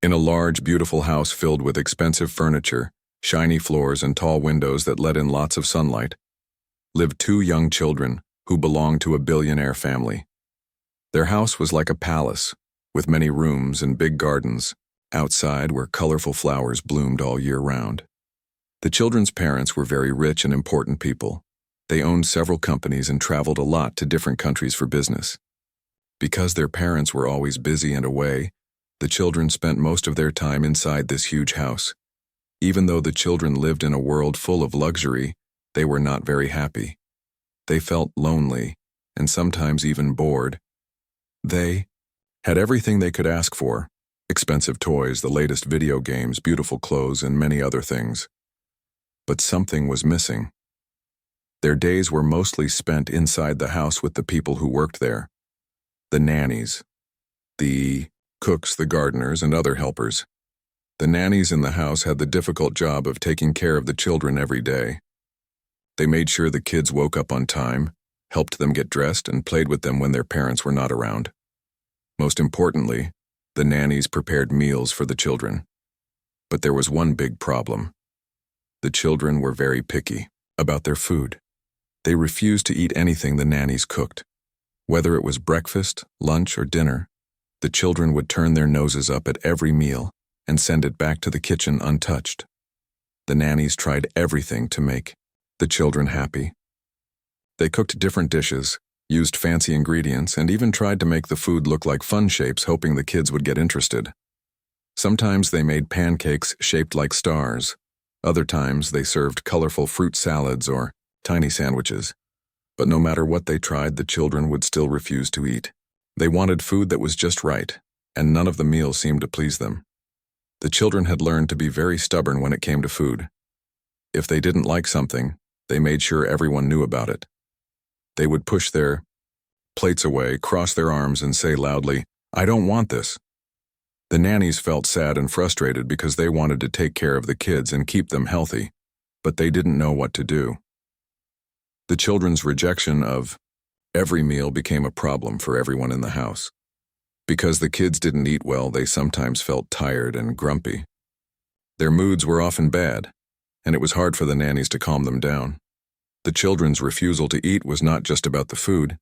In a large, beautiful house filled with expensive furniture, shiny floors, and tall windows that let in lots of sunlight, lived two young children who belonged to a billionaire family. Their house was like a palace, with many rooms and big gardens, outside where colorful flowers bloomed all year round. The children's parents were very rich and important people. They owned several companies and traveled a lot to different countries for business. Because their parents were always busy and away, the children spent most of their time inside this huge house. Even though the children lived in a world full of luxury, they were not very happy. They felt lonely, and sometimes even bored. They had everything they could ask for: expensive toys, the latest video games, beautiful clothes, and many other things. But something was missing. Their days were mostly spent inside the house with the people who worked there: the nannies, the cooks, the gardeners, and other helpers. The nannies in the house had the difficult job of taking care of the children every day. They made sure the kids woke up on time, helped them get dressed, and played with them when their parents were not around. Most importantly, the nannies prepared meals for the children. But there was one big problem. The children were very picky about their food. They refused to eat anything the nannies cooked. Whether it was breakfast, lunch, or dinner, the children would turn their noses up at every meal and send it back to the kitchen untouched. The nannies tried everything to make the children happy. They cooked different dishes, used fancy ingredients, and even tried to make the food look like fun shapes, hoping the kids would get interested. Sometimes they made pancakes shaped like stars. Other times they served colorful fruit salads or tiny sandwiches. But no matter what they tried, the children would still refuse to eat. They wanted food that was just right, and none of the meals seemed to please them. The children had learned to be very stubborn when it came to food. If they didn't like something, they made sure everyone knew about it. They would push their plates away, cross their arms, and say loudly, "I don't want this." The nannies felt sad and frustrated because they wanted to take care of the kids and keep them healthy, but they didn't know what to do. The children's rejection of every meal became a problem for everyone in the house. Because the kids didn't eat well, they sometimes felt tired and grumpy. Their moods were often bad, and it was hard for the nannies to calm them down. The children's refusal to eat was not just about the food.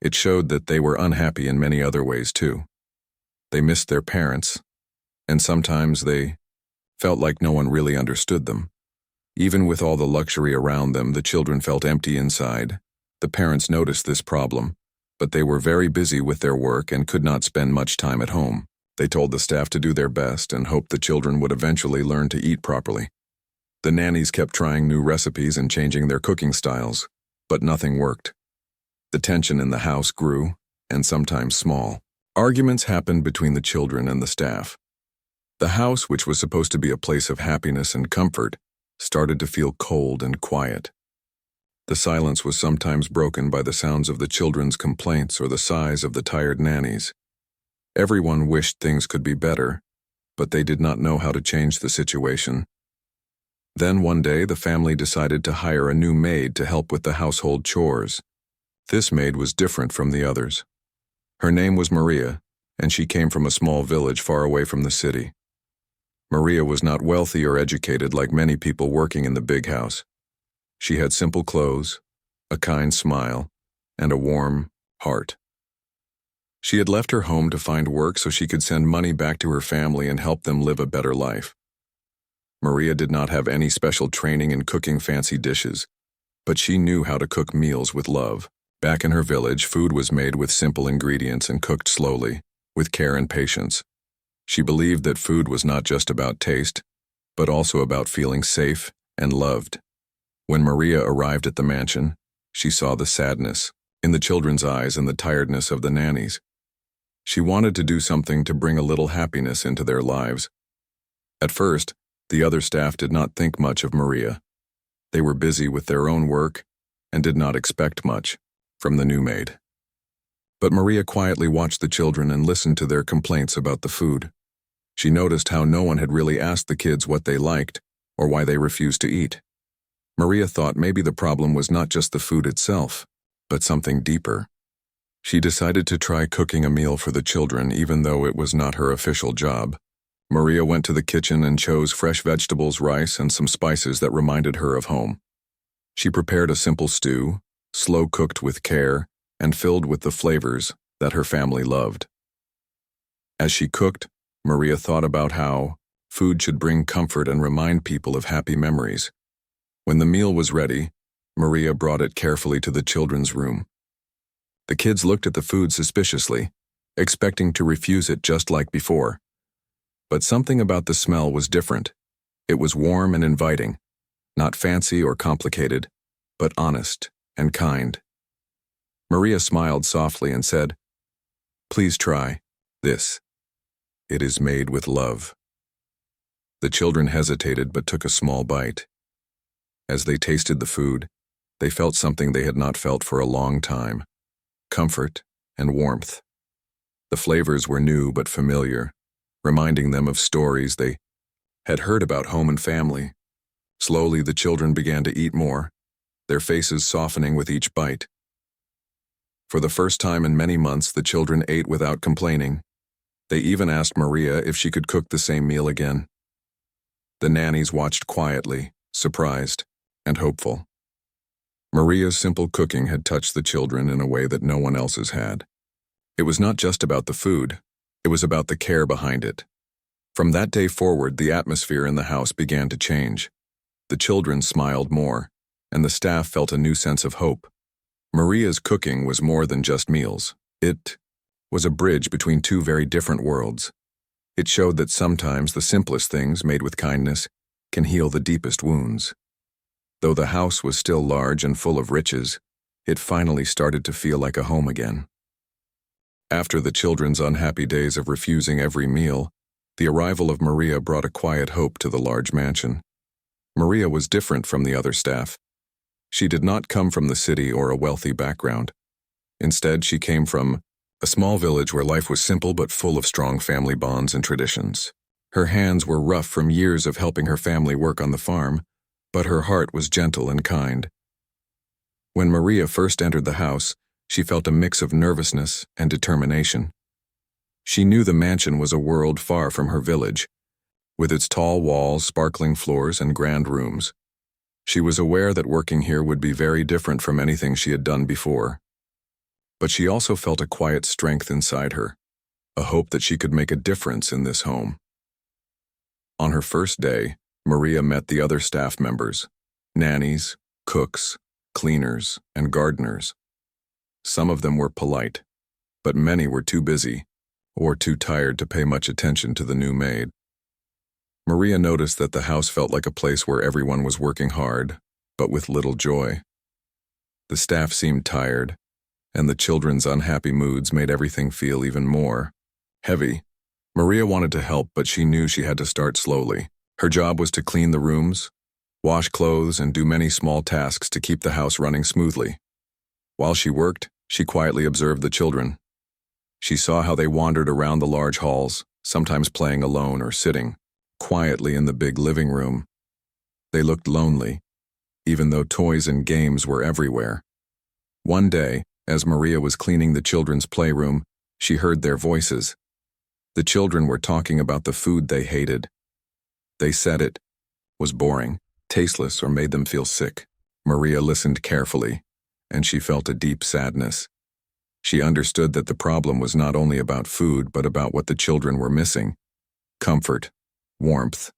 It showed that they were unhappy in many other ways too. They missed their parents, and sometimes they felt like no one really understood them. Even with all the luxury around them, the children felt empty inside. The parents noticed this problem, but they were very busy with their work and could not spend much time at home. They told the staff to do their best and hoped the children would eventually learn to eat properly. The nannies kept trying new recipes and changing their cooking styles, but nothing worked. The tension in the house grew, and sometimes small. Arguments happened between the children and the staff. The house, which was supposed to be a place of happiness and comfort, started to feel cold and quiet. The silence was sometimes broken by the sounds of the children's complaints or the sighs of the tired nannies. Everyone wished things could be better, but they did not know how to change the situation. Then one day the family decided to hire a new maid to help with the household chores. This maid was different from the others. Her name was Maria, and she came from a small village far away from the city. Maria was not wealthy or educated like many people working in the big house. She had simple clothes, a kind smile, and a warm heart. She had left her home to find work so she could send money back to her family and help them live a better life. Maria did not have any special training in cooking fancy dishes, but she knew how to cook meals with love. Back in her village, food was made with simple ingredients and cooked slowly, with care and patience. She believed that food was not just about taste, but also about feeling safe and loved. When Maria arrived at the mansion, she saw the sadness in the children's eyes and the tiredness of the nannies. She wanted to do something to bring a little happiness into their lives. At first, the other staff did not think much of Maria. They were busy with their own work and did not expect much from the new maid. But Maria quietly watched the children and listened to their complaints about the food. She noticed how no one had really asked the kids what they liked or why they refused to eat. Maria thought maybe the problem was not just the food itself, but something deeper. She decided to try cooking a meal for the children even though it was not her official job. Maria went to the kitchen and chose fresh vegetables, rice, and some spices that reminded her of home. She prepared a simple stew, slow-cooked with care, and filled with the flavors that her family loved. As she cooked, Maria thought about how food should bring comfort and remind people of happy memories. When the meal was ready, Maria brought it carefully to the children's room. The kids looked at the food suspiciously, expecting to refuse it just like before. But something about the smell was different. It was warm and inviting, not fancy or complicated, but honest and kind. Maria smiled softly and said, "Please try this. It is made with love." The children hesitated but took a small bite. As they tasted the food, they felt something they had not felt for a long time: comfort and warmth. The flavors were new but familiar, reminding them of stories they had heard about home and family. Slowly, the children began to eat more, their faces softening with each bite. For the first time in many months, the children ate without complaining. They even asked Maria if she could cook the same meal again. The nannies watched quietly, surprised and hopeful. Maria's simple cooking had touched the children in a way that no one else's had. It was not just about the food, it was about the care behind it. From that day forward, the atmosphere in the house began to change. The children smiled more, and the staff felt a new sense of hope. Maria's cooking was more than just meals. It was a bridge between two very different worlds. It showed that sometimes the simplest things, made with kindness, can heal the deepest wounds. Though the house was still large and full of riches, it finally started to feel like a home again. After the children's unhappy days of refusing every meal, the arrival of Maria brought a quiet hope to the large mansion. Maria was different from the other staff. She did not come from the city or a wealthy background. Instead, she came from a small village where life was simple but full of strong family bonds and traditions. Her hands were rough from years of helping her family work on the farm, but her heart was gentle and kind. When Maria first entered the house, she felt a mix of nervousness and determination. She knew the mansion was a world far from her village, with its tall walls, sparkling floors, and grand rooms. She was aware that working here would be very different from anything she had done before. But she also felt a quiet strength inside her, a hope that she could make a difference in this home. On her first day, Maria met the other staff members: nannies, cooks, cleaners, and gardeners. Some of them were polite, but many were too busy or too tired to pay much attention to the new maid. Maria noticed that the house felt like a place where everyone was working hard, but with little joy. The staff seemed tired, and the children's unhappy moods made everything feel even more heavy. Maria wanted to help, but she knew she had to start slowly. Her job was to clean the rooms, wash clothes, and do many small tasks to keep the house running smoothly. While she worked, she quietly observed the children. She saw how they wandered around the large halls, sometimes playing alone or sitting quietly in the big living room. They looked lonely, even though toys and games were everywhere. One day, as Maria was cleaning the children's playroom, she heard their voices. The children were talking about the food they hated. They said it was boring, tasteless, or made them feel sick. Maria listened carefully, and she felt a deep sadness. She understood that the problem was not only about food, but about what the children were missing: comfort, warmth,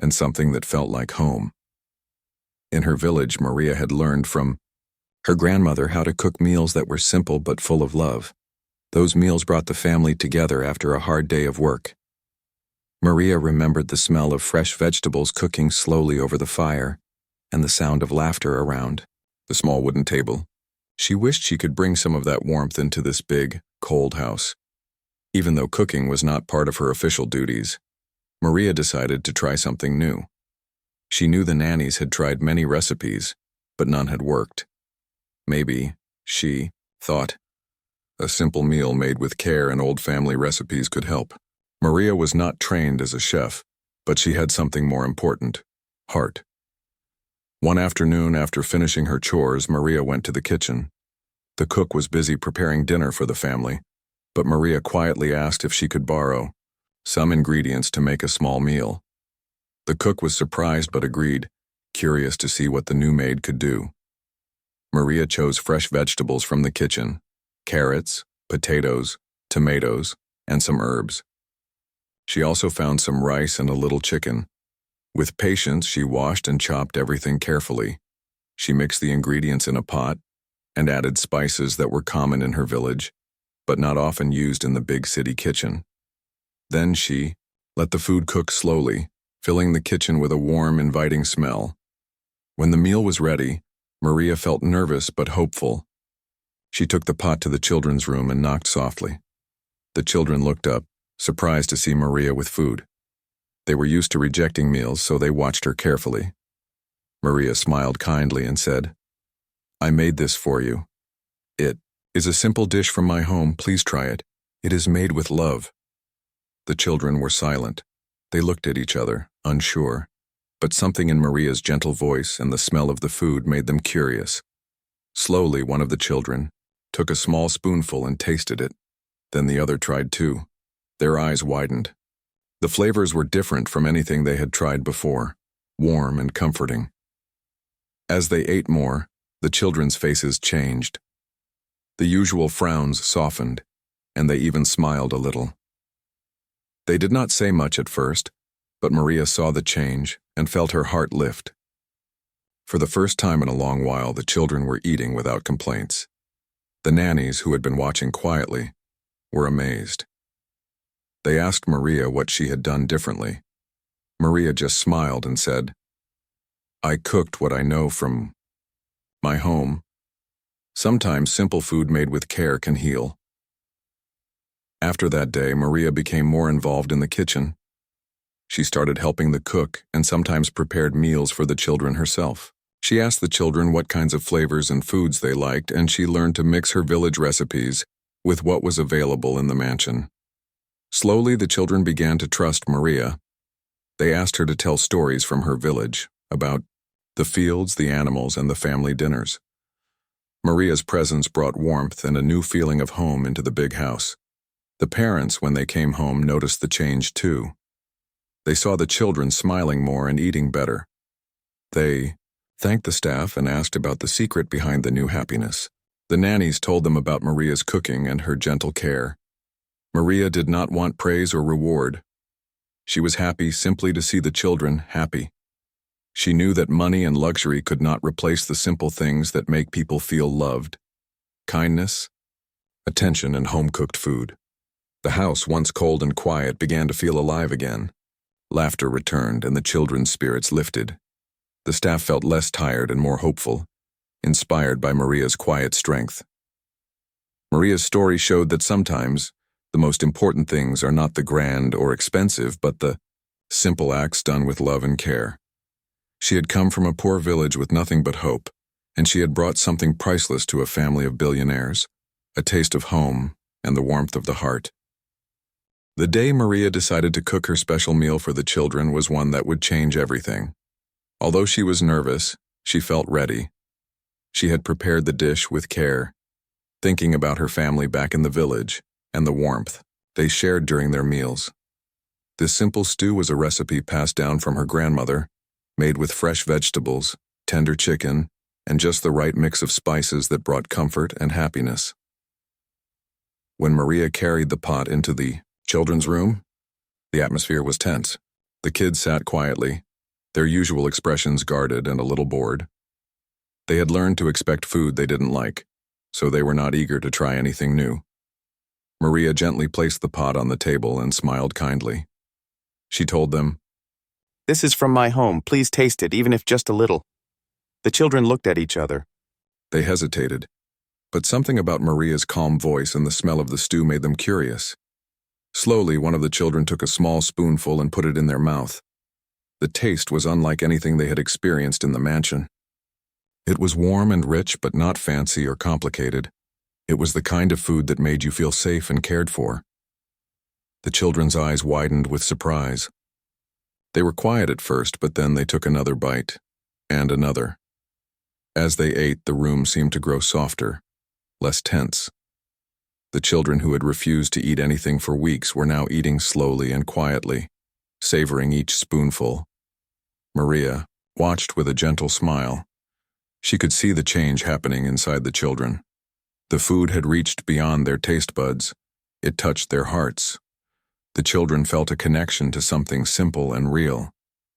and something that felt like home. In her village, Maria had learned from her grandmother how to cook meals that were simple but full of love. Those meals brought the family together after a hard day of work. Maria remembered the smell of fresh vegetables cooking slowly over the fire, and the sound of laughter around the small wooden table. She wished she could bring some of that warmth into this big, cold house. Even though cooking was not part of her official duties, Maria decided to try something new. She knew the nannies had tried many recipes, but none had worked. Maybe, she thought, a simple meal made with care and old family recipes could help. Maria was not trained as a chef, but she had something more important: heart. One afternoon, after finishing her chores, Maria went to the kitchen. The cook was busy preparing dinner for the family, but Maria quietly asked if she could borrow some ingredients to make a small meal. The cook was surprised but agreed, curious to see what the new maid could do. Maria chose fresh vegetables from the kitchen: carrots, potatoes, tomatoes, and some herbs. She also found some rice and a little chicken. With patience, she washed and chopped everything carefully. She mixed the ingredients in a pot and added spices that were common in her village, but not often used in the big city kitchen. Then she let the food cook slowly, filling the kitchen with a warm, inviting smell. When the meal was ready, Maria felt nervous but hopeful. She took the pot to the children's room and knocked softly. The children looked up, surprised to see Maria with food. They were used to rejecting meals, so they watched her carefully. Maria smiled kindly and said, "I made this for you. It is a simple dish from my home. Please try it. It is made with love." The children were silent. They looked at each other, unsure, but something in Maria's gentle voice and the smell of the food made them curious. Slowly, one of the children took a small spoonful and tasted it. Then the other tried too. Their eyes widened. The flavors were different from anything they had tried before, warm and comforting. As they ate more, the children's faces changed. The usual frowns softened, and they even smiled a little. They did not say much at first, but Maria saw the change and felt her heart lift. For the first time in a long while, the children were eating without complaints. The nannies, who had been watching quietly, were amazed. They asked Maria what she had done differently. Maria just smiled and said, "I cooked what I know from my home. Sometimes simple food made with care can heal." After that day, Maria became more involved in the kitchen. She started helping the cook and sometimes prepared meals for the children herself. She asked the children what kinds of flavors and foods they liked, and she learned to mix her village recipes with what was available in the mansion. Slowly, the children began to trust Maria. They asked her to tell stories from her village about the fields, the animals, and the family dinners. Maria's presence brought warmth and a new feeling of home into the big house. The parents, when they came home, noticed the change too. They saw the children smiling more and eating better. They thanked the staff and asked about the secret behind the new happiness. The nannies told them about Maria's cooking and her gentle care. Maria did not want praise or reward. She was happy simply to see the children happy. She knew that money and luxury could not replace the simple things that make people feel loved: kindness, attention, and home-cooked food. The house, once cold and quiet, began to feel alive again. Laughter returned and the children's spirits lifted. The staff felt less tired and more hopeful, inspired by Maria's quiet strength. Maria's story showed that sometimes the most important things are not the grand or expensive, but the simple acts done with love and care. She had come from a poor village with nothing but hope, and she had brought something priceless to a family of billionaires: a taste of home and the warmth of the heart. The day Maria decided to cook her special meal for the children was one that would change everything. Although she was nervous, she felt ready. She had prepared the dish with care, thinking about her family back in the village and the warmth they shared during their meals. This simple stew was a recipe passed down from her grandmother, made with fresh vegetables, tender chicken, and just the right mix of spices that brought comfort and happiness. When Maria carried the pot into the children's room, the atmosphere was tense. The kids sat quietly, their usual expressions guarded and a little bored. They had learned to expect food they didn't like, so they were not eager to try anything new. Maria gently placed the pot on the table and smiled kindly. She told them, "This is from my home. Please taste it, even if just a little." The children looked at each other. They hesitated, but something about Maria's calm voice and the smell of the stew made them curious. Slowly, one of the children took a small spoonful and put it in their mouth. The taste was unlike anything they had experienced in the mansion. It was warm and rich, but not fancy or complicated. It was the kind of food that made you feel safe and cared for. The children's eyes widened with surprise. They were quiet at first, but then they took another bite, and another. As they ate, the room seemed to grow softer, less tense. The children who had refused to eat anything for weeks were now eating slowly and quietly, savoring each spoonful. Maria watched with a gentle smile. She could see the change happening inside the children. The food had reached beyond their taste buds. It touched their hearts. The children felt a connection to something simple and real,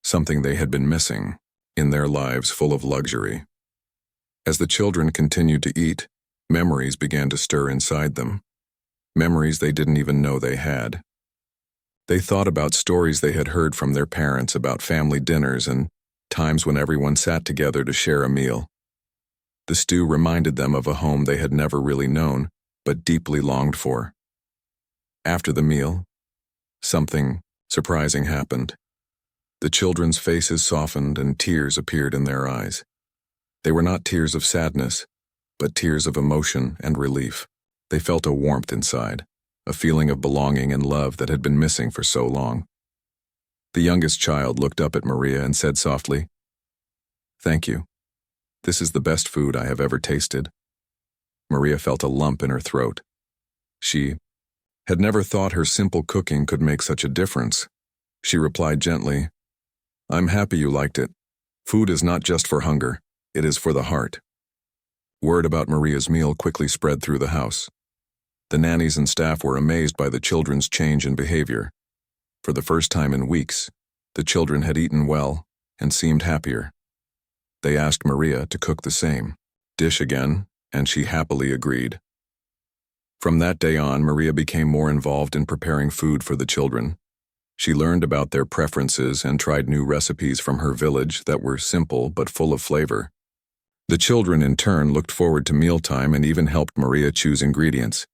something they had been missing in their lives full of luxury. As the children continued to eat, memories began to stir inside them. Memories they didn't even know they had. They thought about stories they had heard from their parents about family dinners and times when everyone sat together to share a meal. The stew reminded them of a home they had never really known, but deeply longed for. After the meal, something surprising happened. The children's faces softened and tears appeared in their eyes. They were not tears of sadness, but tears of emotion and relief. They felt a warmth inside, a feeling of belonging and love that had been missing for so long. The youngest child looked up at Maria and said softly, "Thank you. This is the best food I have ever tasted." Maria felt a lump in her throat. She had never thought her simple cooking could make such a difference. She replied gently, "I'm happy you liked it. Food is not just for hunger, it is for the heart." Word about Maria's meal quickly spread through the house. The nannies and staff were amazed by the children's change in behavior. For the first time in weeks, the children had eaten well and seemed happier. They asked Maria to cook the same dish again, and she happily agreed. From that day on, Maria became more involved in preparing food for the children. She learned about their preferences and tried new recipes from her village that were simple but full of flavor. The children, in turn, looked forward to mealtime and even helped Maria choose ingredients.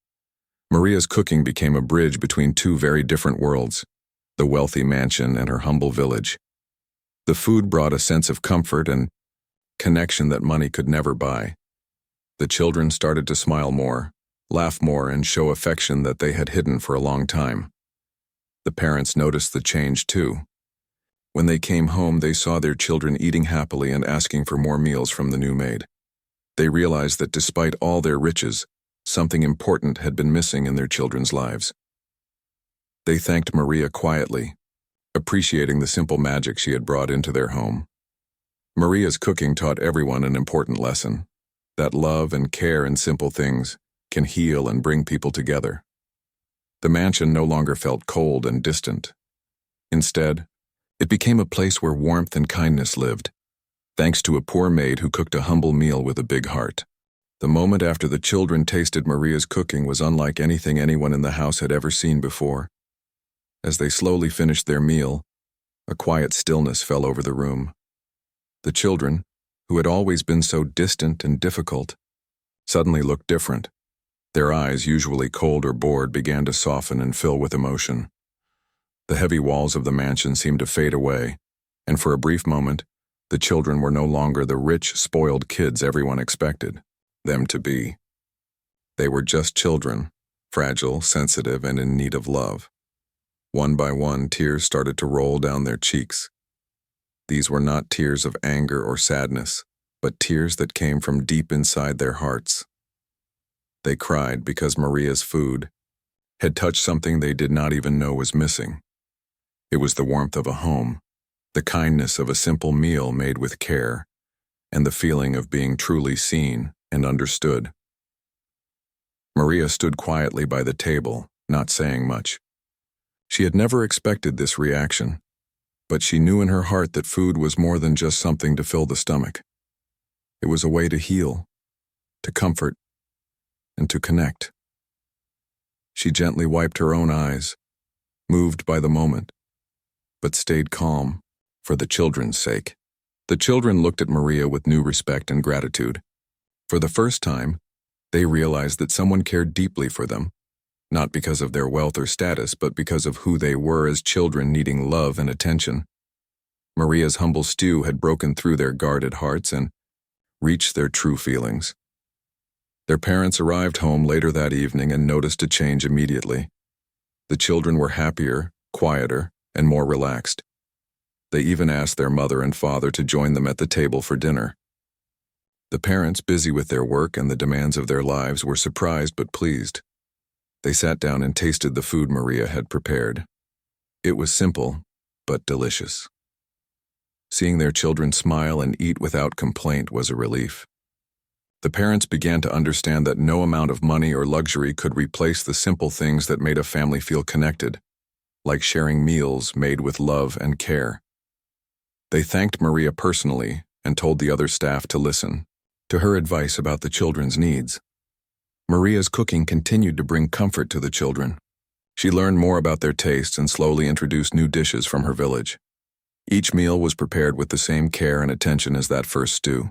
Maria's cooking became a bridge between two very different worlds, the wealthy mansion and her humble village. The food brought a sense of comfort and connection that money could never buy. The children started to smile more, laugh more, and show affection that they had hidden for a long time. The parents noticed the change too. When they came home, they saw their children eating happily and asking for more meals from the new maid. They realized that despite all their riches, something important had been missing in their children's lives. They thanked Maria quietly, appreciating the simple magic she had brought into their home. Maria's cooking taught everyone an important lesson, that love and care in simple things can heal and bring people together. The mansion no longer felt cold and distant. Instead, it became a place where warmth and kindness lived, thanks to a poor maid who cooked a humble meal with a big heart. The moment after the children tasted Maria's cooking was unlike anything anyone in the house had ever seen before. As they slowly finished their meal, a quiet stillness fell over the room. The children, who had always been so distant and difficult, suddenly looked different. Their eyes, usually cold or bored, began to soften and fill with emotion. The heavy walls of the mansion seemed to fade away, and for a brief moment, the children were no longer the rich, spoiled kids everyone expected them to be. They were just children, fragile, sensitive, and in need of love. One by one, tears started to roll down their cheeks. These were not tears of anger or sadness, but tears that came from deep inside their hearts. They cried because Maria's food had touched something they did not even know was missing. It was the warmth of a home, the kindness of a simple meal made with care, and the feeling of being truly seen and understood. Maria stood quietly by the table, not saying much. She had never expected this reaction, but she knew in her heart that food was more than just something to fill the stomach. It was a way to heal, to comfort, and to connect. She gently wiped her own eyes, moved by the moment, but stayed calm for the children's sake. The children looked at Maria with new respect and gratitude. For the first time, they realized that someone cared deeply for them, not because of their wealth or status, but because of who they were as children needing love and attention. Maria's humble stew had broken through their guarded hearts and reached their true feelings. Their parents arrived home later that evening and noticed a change immediately. The children were happier, quieter, and more relaxed. They even asked their mother and father to join them at the table for dinner. The parents, busy with their work and the demands of their lives, were surprised but pleased. They sat down and tasted the food Maria had prepared. It was simple, but delicious. Seeing their children smile and eat without complaint was a relief. The parents began to understand that no amount of money or luxury could replace the simple things that made a family feel connected, like sharing meals made with love and care. They thanked Maria personally and told the other staff to listen to her advice about the children's needs. Maria's cooking continued to bring comfort to the children. She learned more about their tastes and slowly introduced new dishes from her village. Each meal was prepared with the same care and attention as that first stew.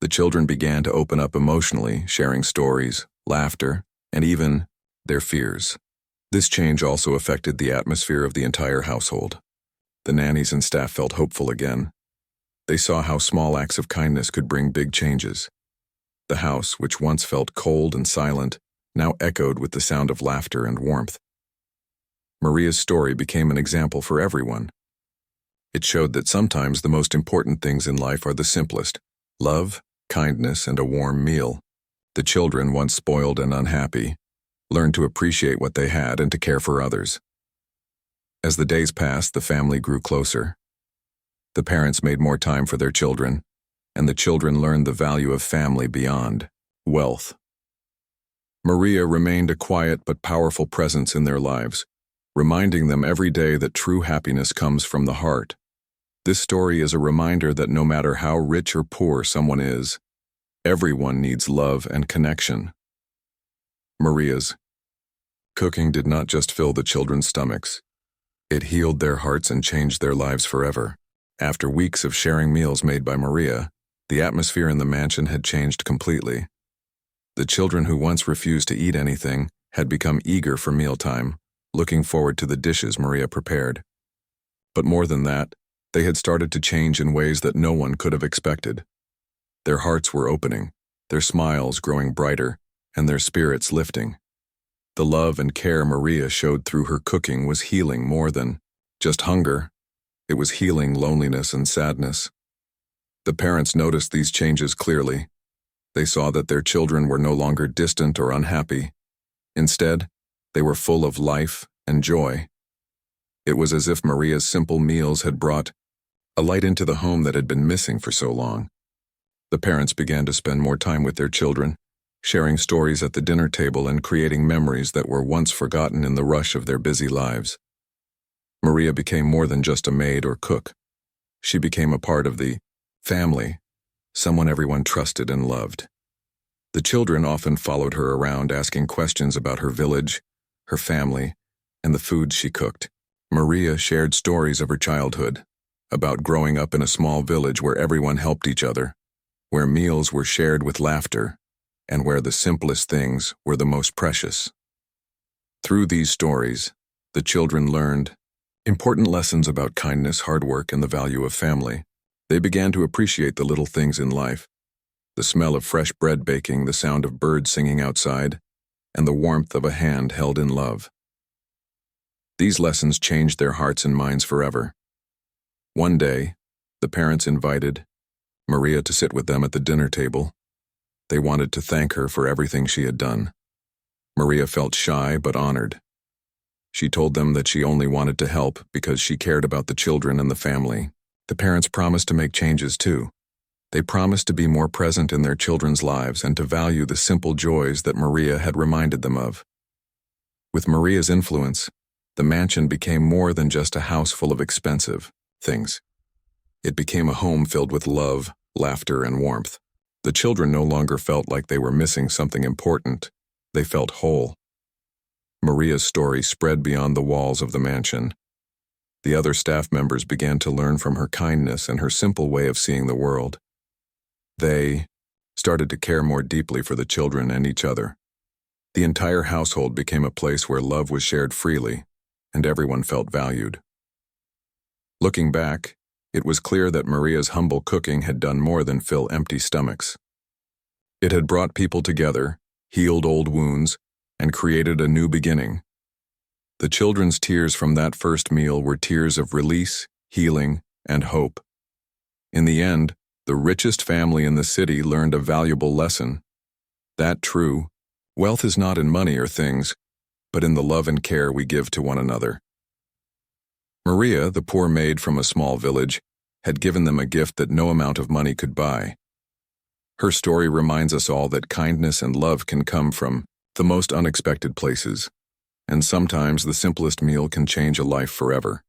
The children began to open up emotionally, sharing stories, laughter, and even their fears. This change also affected the atmosphere of the entire household. The nannies and staff felt hopeful again. They saw how small acts of kindness could bring big changes. The house, which once felt cold and silent, now echoed with the sound of laughter and warmth. Maria's story became an example for everyone. It showed that sometimes the most important things in life are the simplest: love, kindness, and a warm meal. The children, once spoiled and unhappy, learned to appreciate what they had and to care for others. As the days passed, the family grew closer. The parents made more time for their children, and the children learned the value of family beyond wealth. Maria remained a quiet but powerful presence in their lives, reminding them every day that true happiness comes from the heart. This story is a reminder that no matter how rich or poor someone is, everyone needs love and connection. Maria's cooking did not just fill the children's stomachs. It healed their hearts and changed their lives forever. After weeks of sharing meals made by Maria, the atmosphere in the mansion had changed completely. The children who once refused to eat anything had become eager for mealtime, looking forward to the dishes Maria prepared. But more than that, they had started to change in ways that no one could have expected. Their hearts were opening, their smiles growing brighter, and their spirits lifting. The love and care Maria showed through her cooking was healing more than just hunger. It was healing loneliness and sadness. The parents noticed these changes clearly. They saw that their children were no longer distant or unhappy. Instead, they were full of life and joy. It was as if Maria's simple meals had brought a light into the home that had been missing for so long. The parents began to spend more time with their children, sharing stories at the dinner table and creating memories that were once forgotten in the rush of their busy lives. Maria became more than just a maid or cook. She became a part of the family, someone everyone trusted and loved. The children often followed her around, asking questions about her village, her family, and the food she cooked. Maria shared stories of her childhood, about growing up in a small village where everyone helped each other, where meals were shared with laughter, and where the simplest things were the most precious. Through these stories, the children learned important lessons about kindness, hard work, and the value of family. They began to appreciate the little things in life: the smell of fresh bread baking, the sound of birds singing outside, and the warmth of a hand held in love. These lessons changed their hearts and minds forever. One day, the parents invited Maria to sit with them at the dinner table. They wanted to thank her for everything she had done. Maria felt shy but honored. She told them that she only wanted to help because she cared about the children and the family. The parents promised to make changes too. They promised to be more present in their children's lives and to value the simple joys that Maria had reminded them of. With Maria's influence, the mansion became more than just a house full of expensive things. It became a home filled with love, laughter, and warmth. The children no longer felt like they were missing something important. They felt whole. Maria's story spread beyond the walls of the mansion. The other staff members began to learn from her kindness and her simple way of seeing the world. They started to care more deeply for the children and each other. The entire household became a place where love was shared freely, and everyone felt valued. Looking back, it was clear that Maria's humble cooking had done more than fill empty stomachs. It had brought people together, healed old wounds, and created a new beginning. The children's tears from that first meal were tears of release, healing, and hope. In the end, the richest family in the city learned a valuable lesson. That true, wealth is not in money or things, but in the love and care we give to one another. Maria, the poor maid from a small village, had given them a gift that no amount of money could buy. Her story reminds us all that kindness and love can come from the most unexpected places, and sometimes the simplest meal can change a life forever.